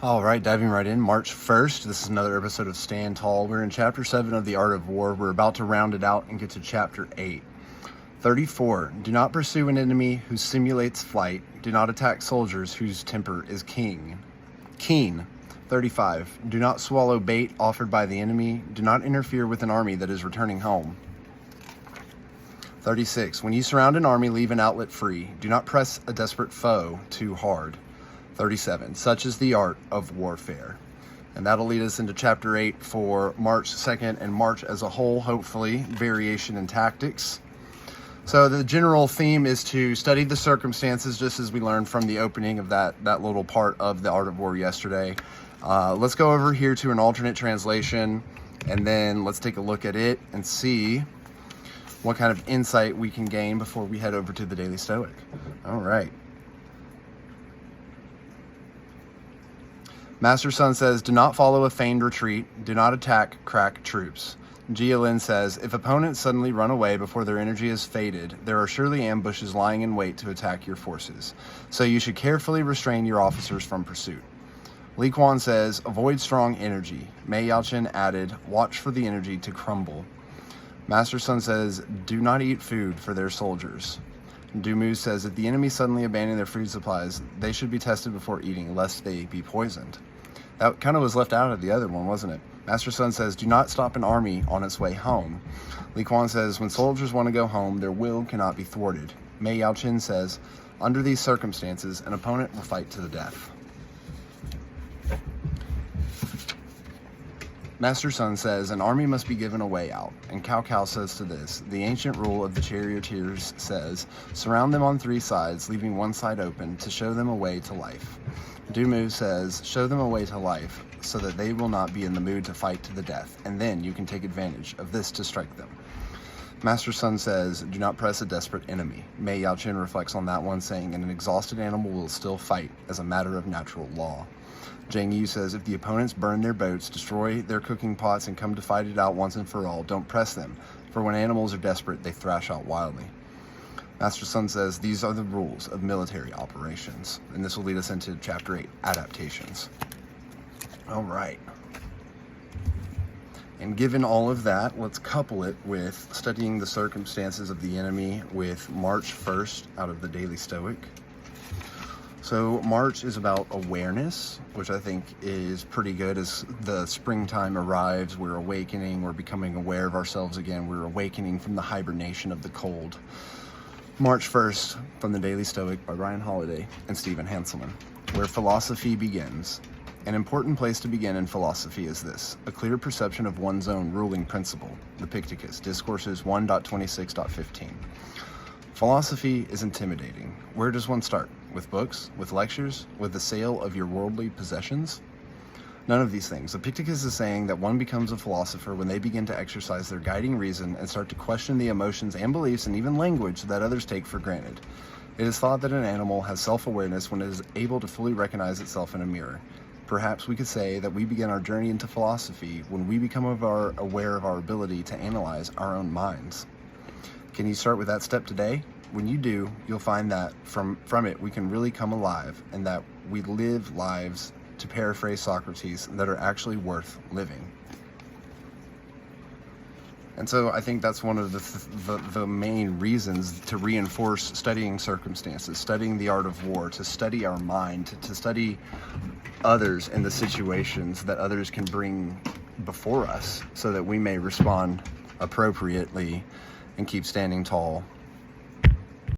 All right, diving right in, March 1st. This is another episode of Stand Tall. We're in Chapter 7 of The Art of War. We're about to round it out and get to Chapter 8. 34. Do not pursue an enemy who simulates flight. Do not attack soldiers whose temper is keen. 35. Do not swallow bait offered by the enemy. Do not interfere with an army that is returning home. 36. When you surround an army, leave an outlet free. Do not press a desperate foe too hard. 37. Such is the art of warfare. And that'll lead us into Chapter 8 for March 2nd and March as a whole, hopefully. Variation in tactics. So the general theme is to study the circumstances, just as we learned from the opening of that little part of the Art of War yesterday. Let's go over here to an alternate translation, and then let's take a look at it and see what kind of insight we can gain before we head over to the Daily Stoic. All right. Master Sun says, do not follow a feigned retreat. Do not attack crack troops. Lin says, if opponents suddenly run away before their energy has faded, there are surely ambushes lying in wait to attack your forces. So you should carefully restrain your officers from pursuit. Li Kuan says, avoid strong energy. Mei Yaochen added, watch for the energy to crumble. Master Sun says, do not eat food for their soldiers. Du Mu says, if the enemy suddenly abandon their food supplies, they should be tested before eating, lest they be poisoned. That kind of was left out of the other one, wasn't it? Master Sun says, do not stop an army on its way home. Li Kuan says, when soldiers want to go home, their will cannot be thwarted. Mei Yaochen says, under these circumstances, an opponent will fight to the death. Master Sun says, an army must be given a way out. And Cao Cao says to this, the ancient rule of the charioteers says, surround them on three sides, leaving one side open to show them a way to life. Du Mu says, show them a way to life so that they will not be in the mood to fight to the death, and then you can take advantage of this to strike them. Master Sun says, do not press a desperate enemy. Mei Yaochen reflects on that one, saying, an exhausted animal will still fight as a matter of natural law. Zhang Yu says, if the opponents burn their boats, destroy their cooking pots, and come to fight it out once and for all, don't press them, for when animals are desperate, they thrash out wildly. Master Sun says, these are the rules of military operations. And this will lead us into Chapter 8, Adaptations. All right. And given all of that, let's couple it with studying the circumstances of the enemy with March 1st out of the Daily Stoic. So March is about awareness, which I think is pretty good. As the springtime arrives, we're awakening, we're becoming aware of ourselves again, we're awakening from the hibernation of the cold. March 1st from the Daily Stoic by Ryan Holiday and Stephen Hanselman, where philosophy begins. An important place to begin in philosophy is this, a clear perception of one's own ruling principle, the Picticus, Discourses 1.26.15. Philosophy is intimidating. Where does one start? With books? With lectures? With the sale of your worldly possessions? None of these things. The Picticus is saying that one becomes a philosopher when they begin to exercise their guiding reason and start to question the emotions and beliefs and even language that others take for granted. It is thought that an animal has self-awareness when it is able to fully recognize itself in a mirror. Perhaps we could say that we begin our journey into philosophy when we become aware of our ability to analyze our own minds. Can you start with that step today? When you do, you'll find that from it we can really come alive, and that we live lives, to paraphrase Socrates, that are actually worth living. And so I think that's one of the main reasons to reinforce studying circumstances, studying the art of war, to study our mind, to study others and the situations that others can bring before us so that we may respond appropriately and keep standing tall